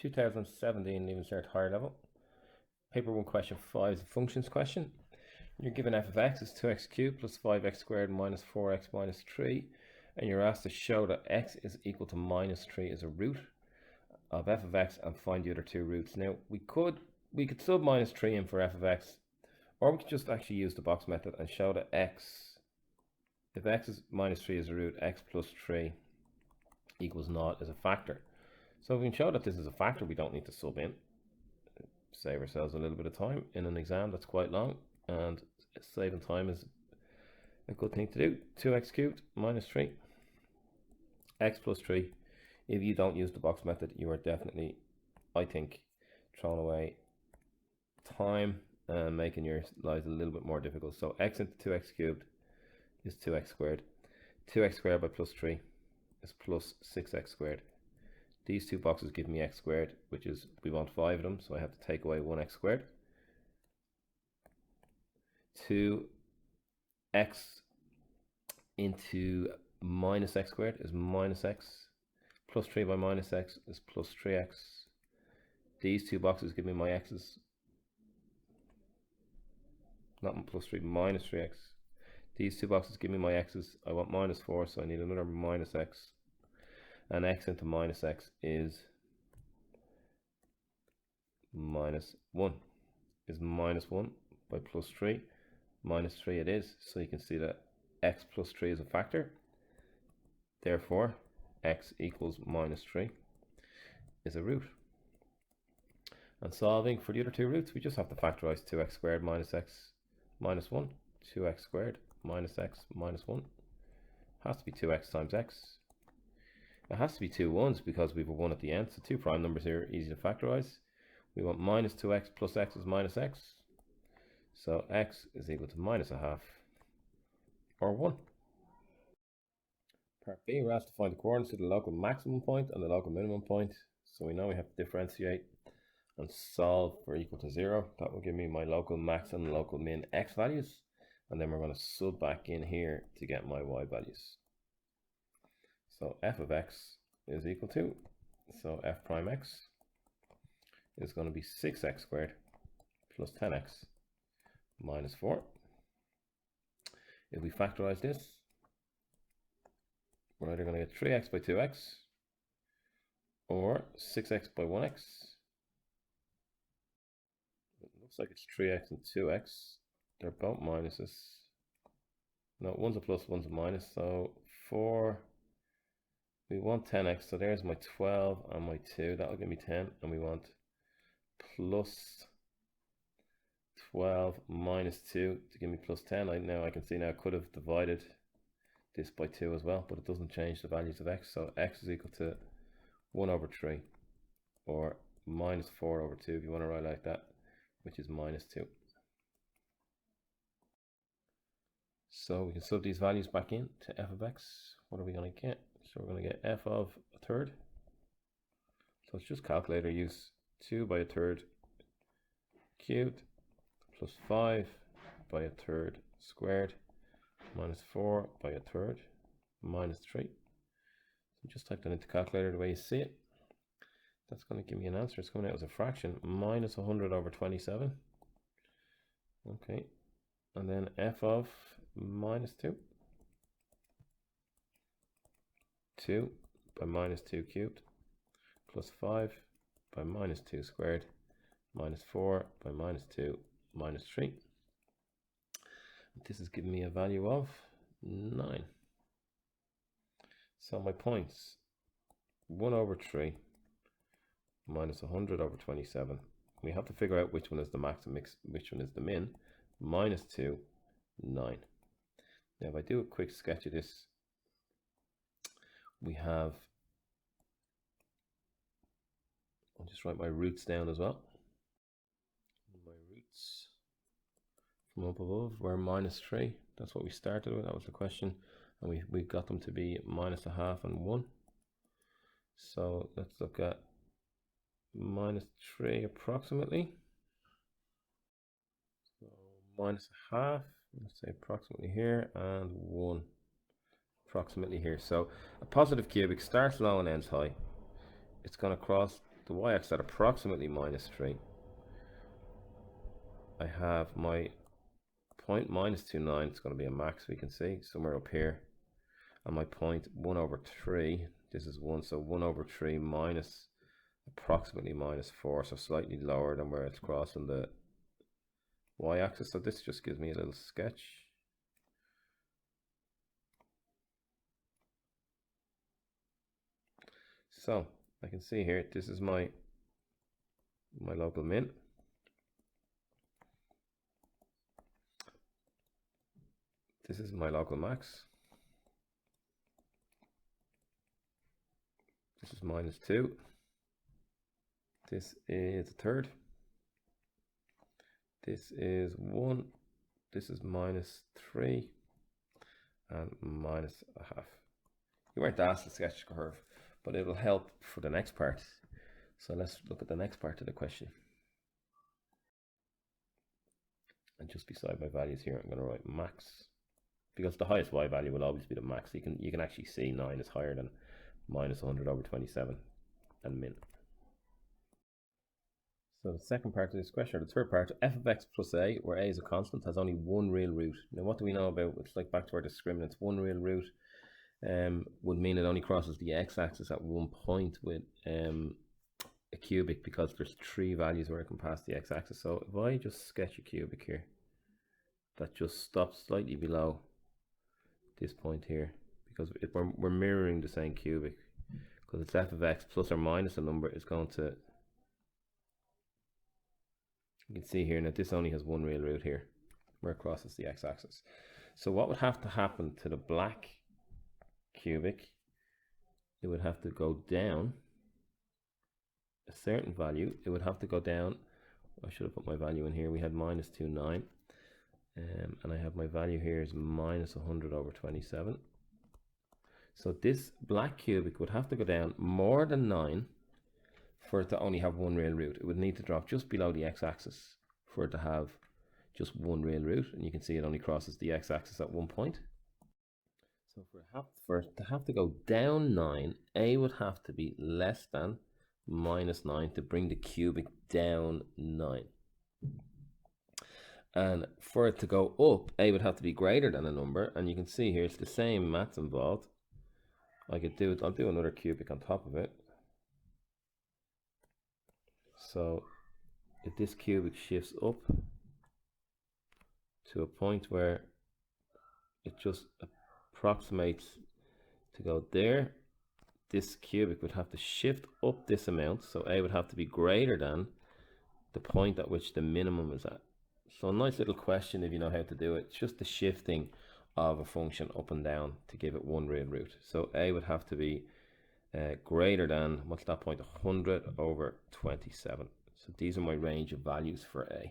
2017 Leaving Cert Higher Level. Paper 1 question 5 is a functions question. You're given f of x is 2x cubed plus 5x squared minus 4x minus 3. And you're asked to show that x is equal to minus 3 as a root of f of x and find the other two roots. Now, we could sub minus 3 in for f of x, or we could just actually use the box method and show that x, if x is minus 3 as a root, x plus 3 equals 0 as a factor. So if we can show that this is a factor, we don't need to sub in. Save ourselves a little bit of time in an exam that's quite long, and saving time is a good thing to do. 2x cubed minus 3, x plus 3. If you don't use the box method, you are definitely, I think, throwing away time and making your lives a little bit more difficult. So x into 2x cubed is 2x squared. 2x squared by plus 3 is plus 6x squared. These two boxes give me x squared, which is, we want 5 of them, so I have to take away 1x squared. 2x into minus x squared is minus x. Plus 3 by minus x is plus 3x. These two boxes give me my x's. Not plus 3, minus 3x. These two boxes give me my x's. I want minus 4, so I need another minus x. And x into minus x is minus 1. Is minus 1 by plus 3. Minus 3 it is. So you can see that x plus 3 is a factor. Therefore, x equals minus 3 is a root. And solving for the other two roots, we just have to factorize 2x squared minus x minus 1. 2x squared minus x minus 1 has to be 2x times x. It has to be two 1s because we have a 1 at the end, so two prime numbers here are easy to factorize. We want minus 2x plus x is minus x. So x is equal to minus a half, or 1. Part B, we're asked to find the coordinates of the local maximum point and the local minimum point. So we know we have to differentiate and solve for equal to 0. That will give me my local max and local min x values. And then we're going to sub back in here to get my y values. So f of x is equal to, so f prime x is going to be 6x squared plus 10x minus 4. If we factorize this, we're either going to get 3x by 2x or 6x by 1x. It looks like it's 3x and 2x. They're both minuses. No, one's a plus, one's a minus. So 4, we want 10x. So there's my 12 and my 2. That'll give me 10. And we want plus 12 minus 2 to give me plus 10. Now I can see now I could have divided this by 2 as well, but it doesn't change the values of x. So x is equal to 1 over 3 or minus 4 over 2 if you want to write like that, which is minus 2. So we can sub these values back in to f of x. What are we going to get? So we're going to get f of a third. So it's just calculator use. 2 by a third cubed plus 5 by a third squared minus 4 by a third minus 3. So just type that into calculator the way you see it. That's going to give me an answer. It's coming out as a fraction, minus 100 over 27. Okay, and then f of minus 2. 2 by minus 2 cubed plus 5 by minus 2 squared minus 4 by minus 2 minus 3. This is giving me a value of 9. So my points, 1 over 3 minus 100 over 27. We have to figure out which one is the max and which one is the min. Minus 2, 9. Now if I do a quick sketch of this, we have, I'll just write my roots down as well. My roots from up above were minus 3. That's what we started with. That was the question. And we got them to be minus a half and 1. So let's look at minus 3 approximately. So minus a half, let's say approximately here, and 1 approximately here. So a positive cubic starts low and ends high. It's going to cross the y-axis at approximately minus 3. I have my point minus 2,9. It's going to be a max, we can see, somewhere up here. And my point 1 over 3, this is 1, so 1 over 3 minus approximately minus 4, so slightly lower than where it's crossing the y-axis. So this just gives me a little sketch. So I can see here, this is my local min. This is my local max. This is minus 2. This is a third. This is 1. This is minus 3. And minus a half. You weren't asked to sketch the curve, but it will help for the next part. So let's look at the next part of the question. And just beside my values here, I'm going to write max, because the highest y value will always be the max. You can actually see 9 is higher than minus 100 over 27 and min. So the second part of this question, or the third part, f of x plus a, where a is a constant, has only one real root. Now what do we know about, it's like back to our discriminants, one real root would mean it only crosses the x-axis at one point with a cubic, because there's 3 values where it can pass the x-axis. So if I just sketch a cubic here, that just stops slightly below this point here, because if we're mirroring the same cubic, because it's f of x plus or minus a number is going to, you can see here now this only has one real root here where it crosses the x-axis. So what would have to happen to the black cubic? It would have to go down a certain value. It would have to go down, I should have put my value in here, we had minus 2,9, and I have my value here is minus 100 over 27. So this black cubic would have to go down more than 9 for it to only have one real root. It would need to drop just below the x-axis for it to have just one real root, and you can see it only crosses the x-axis at one point. So for it to have to go down 9, a would have to be less than minus 9 to bring the cubic down 9. And for it to go up, a would have to be greater than a number, and you can see here it's the same maths involved. I could do it, I'll do another cubic on top of it. So if this cubic shifts up to a point where it just approximates to go there, this cubic would have to shift up this amount, so a would have to be greater than the point at which the minimum is at. So a nice little question if you know how to do it. It's just the shifting of a function up and down to give it one real root. So a would have to be greater than, what's that point, 100 over 27. So these are my range of values for a.